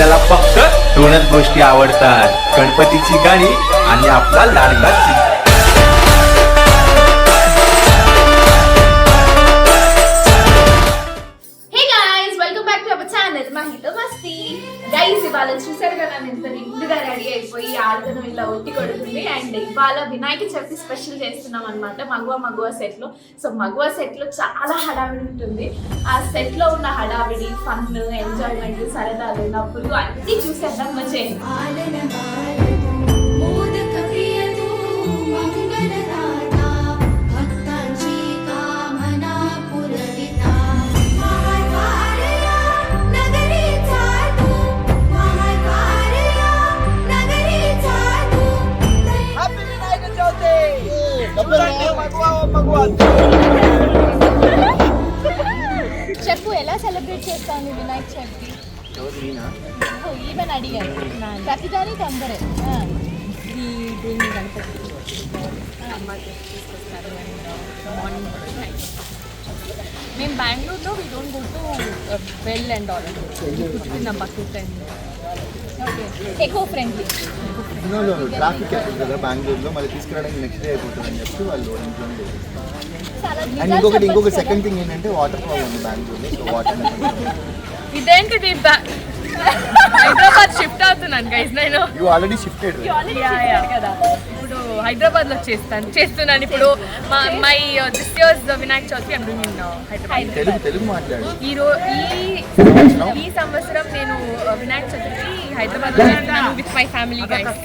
आपल्याला फक्त दोनच गोष्टी आवडतात, गणपतीची गाणी आणि आपला लाडका चिमटा. ఇవాళ చూసారు కదా నేను నిండుగా రెడీ అయిపోయి ఆడదనం ఇలా ఒట్టి కొడుతుంది. అండ్ ఇవాళ వినాయక చవితి స్పెషల్ చేస్తున్నాం అనమాట మగువ సెట్ లో. సో మగువ సెట్ లో చాలా హడావిడి ఉంటుంది. ఆ సెట్ లో ఉన్న హడావిడి, ఫన్, ఎంజాయ్మెంట్, సరదాలు, నవ్వులు అన్ని చూసేద్దాం వచ్చే. చెప్పు ఎలా సెలబ్రేట్ చేస్తాను వినాయక చవితి? ఈవెన్ అడిగాను ప్రతిదాని తొందరే దీన్ని గణపతి మేము బెంగళూరులో we don't go to well and all నా bucket and eco friendly. Traffic అవుతుంది కదా బెంగళూరులో, మళ్ళీ తీసుకురావడానికి నెక్స్ట్ డే అయిపోతుంది అని చెప్పి వాళ్ళు ఇంట్లో. అండ్ ఇంకొకటి సెకండ్ థింగ్ ఏంటంటే వాటర్ ప్రాబ్లం ఉంది బెంగళూరులో. సో వాటర్ ఇదేంటి హైదరాబాద్ షిఫ్ట్ అవుతున్నాను గైస్. నేను యు ఆల్రెడీ షిఫ్టెడ్ కదా, ఇప్పుడు హైదరాబాద్ లో చేస్తున్నాను ఇప్పుడు. My this years Vinayaka Chavithi I'm doing in Hyderabad. Telugu మాట్లాడు. ఈ సంవత్సరం నేను వినాయక చవితికి హైదరాబాద్ లో చేస్తున్నాను with my family guys.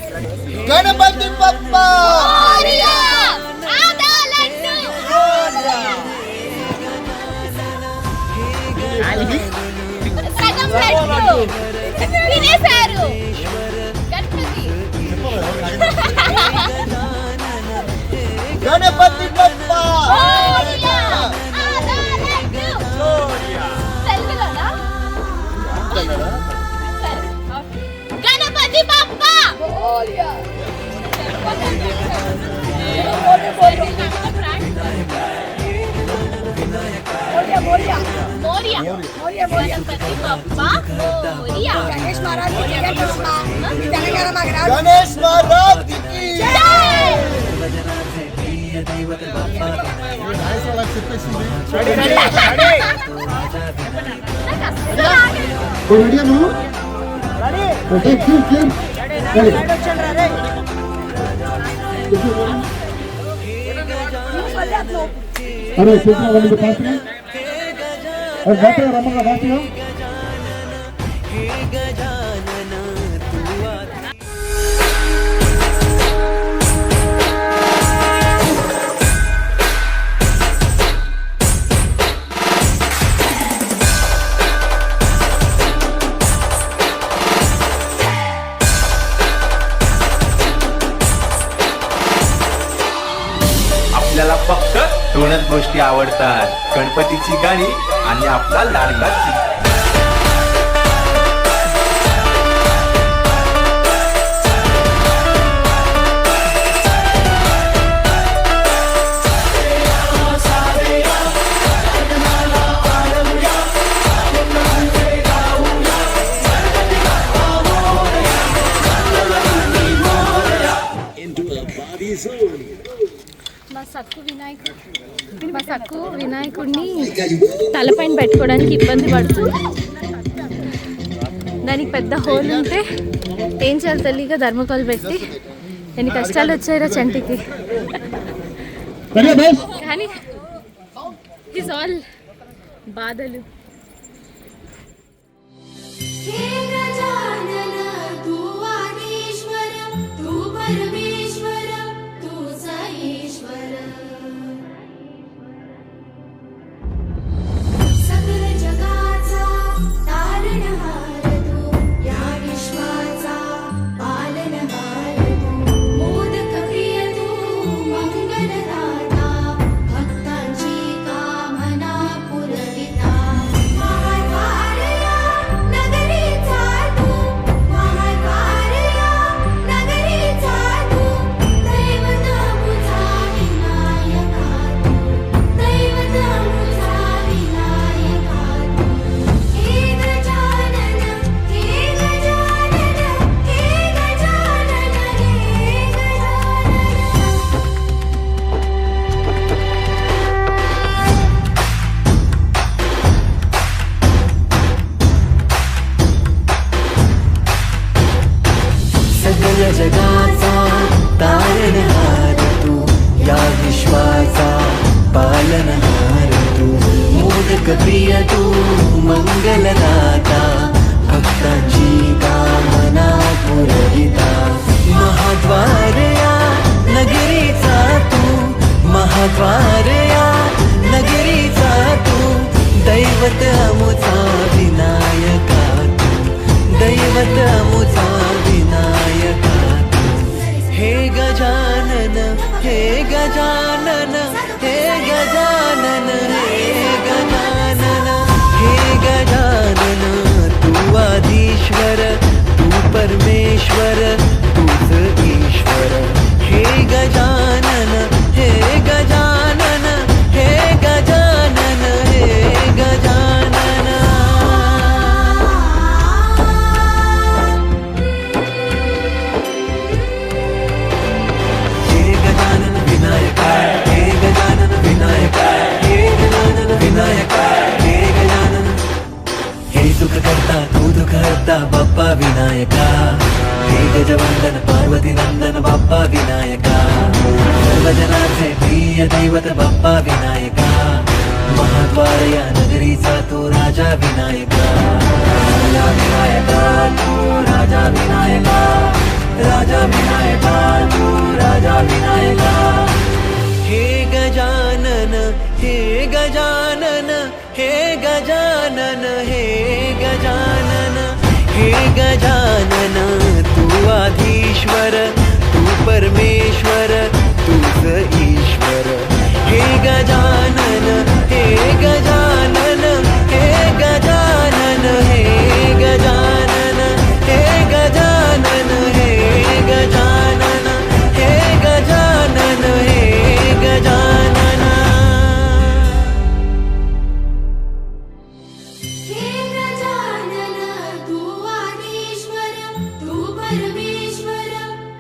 Ganapati Bappa వినేశారు గణపతి గణపతి బప్పా గణపతి బప్పా गणेश महाराज गणेश महाराज की जय। अरे सूचना वाली के पास में और बैठे रमन बाकी हो आपल्याला फक्त दोनच गोष्टी आवडतात, गणपतीची गाणी आणि आपला लाडका चिमटा. మా సక్కు వినాయకుడిని తలపైన పెట్టుకోవడానికి ఇబ్బంది పడుతుంది. దానికి పెద్ద హోల్ ఉంటే ఏం చేయాలి తెలియక ధర్మకోల్ పెట్టి ఎన్ని కష్టాలు వచ్చాయిరా చంటికి. కానీ ఇట్స్ ఆల్ బాధలు. प्रिय तू मंगलदाता भक्तांची कामना पुरविता महाद्वार या नगरीचा तू महाद्वार या नगरीचा तू दैवत अमुचा विनायका तू दैवत अमुचा विनायका तू हे गजानन हे गजानन हे गजानन हे गजानन हे गजानन तू आधीश्वर तू परमेश्वर तूच ईश्वर हे गजानन हे गजानन हे गजानन हे गजानन हे गजानन विनायक हे गजानन विनायक हे गजानन विनायक हे गजानन हे सुख करता तू दुःख हरता बाप्पा विनायका हे गजवंदन पार्वती नंदन बाप्पा विनायका सर्वजनाचे प्रिय दैवत बाप्पा विनायका महाद्वार या नगरीचा तू राजा विनायका राजा विनायका तू राजा विनायका राजा विनायका तू राजा विनायका हे गजानन हे गजानन हे गजानन हे गजानन हे गजानन तू आधीश्वर तू परमेश्वर तूच ईश्वर हे गजानन हे गजानन हे गजानन हे गजानन हे गजानन हे गजानन हे गजानन हे गजानन हे गजानन तू आदिश्वर तू परमेश्वर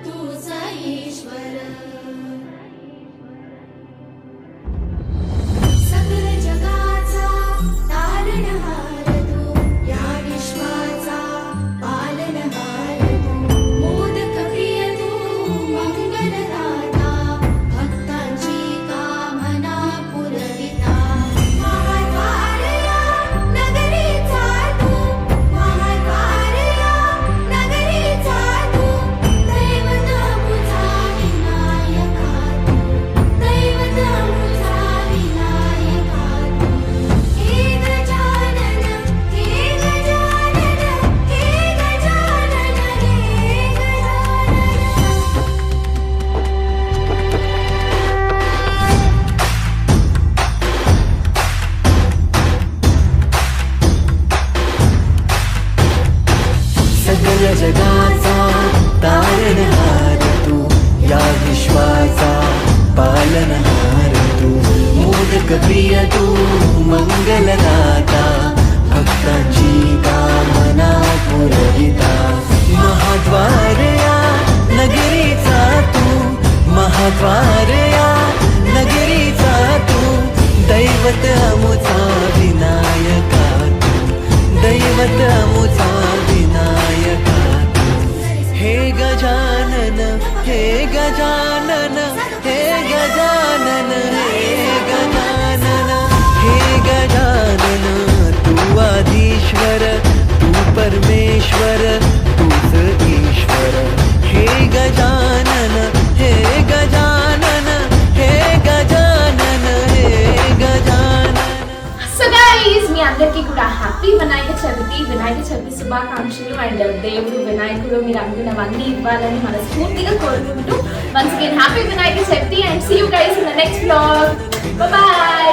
तूच ईश्वर सकल जगाचा तारणहार तू या विश्वाचा पालनहार तू मोदक प्रिय तू मंगलदाता भक्तांची कामना पुरविता महाद्वार या नगरीचा तू महाद्वार या नगरीचा तू दैवत अमुचा विनायका तू दैवत अमुचा विनायका तू हे गजानन हे गजानन हे गजानन हे गजानन सकल जगाचा तारणहार तू या विश्वाचा पालनहार तू मोदक प्रिय तू मंगलदाता भक्तांची कामना पुरविता महाद्वार या नगरीचा तू महाद्वार या नगरीचा तू दैवत अमुचा विनायका तू दैवत अमुचा विनायका तू हे गजानन हे गजानन हे गजानन हे गजानन हे गजानन तू आधीश्वर तू परमेश्वर तूच ईश्वर हे गजानन हे गजानन हे गजानन हे गजानन సో గైస్ మీ అందరికీ కూడా హ్యాపీ వినాయక చవితి శుభాకాంక్షలు అండ్ దేవుడు వినాయకుడు మీరు అనుకున్నవన్నీ ఇవ్వాలని మనస్ఫూర్తిగా కోరుకుంటూ once again happy Vinayaka Chavithi and see you guys in the next vlog. Bye by.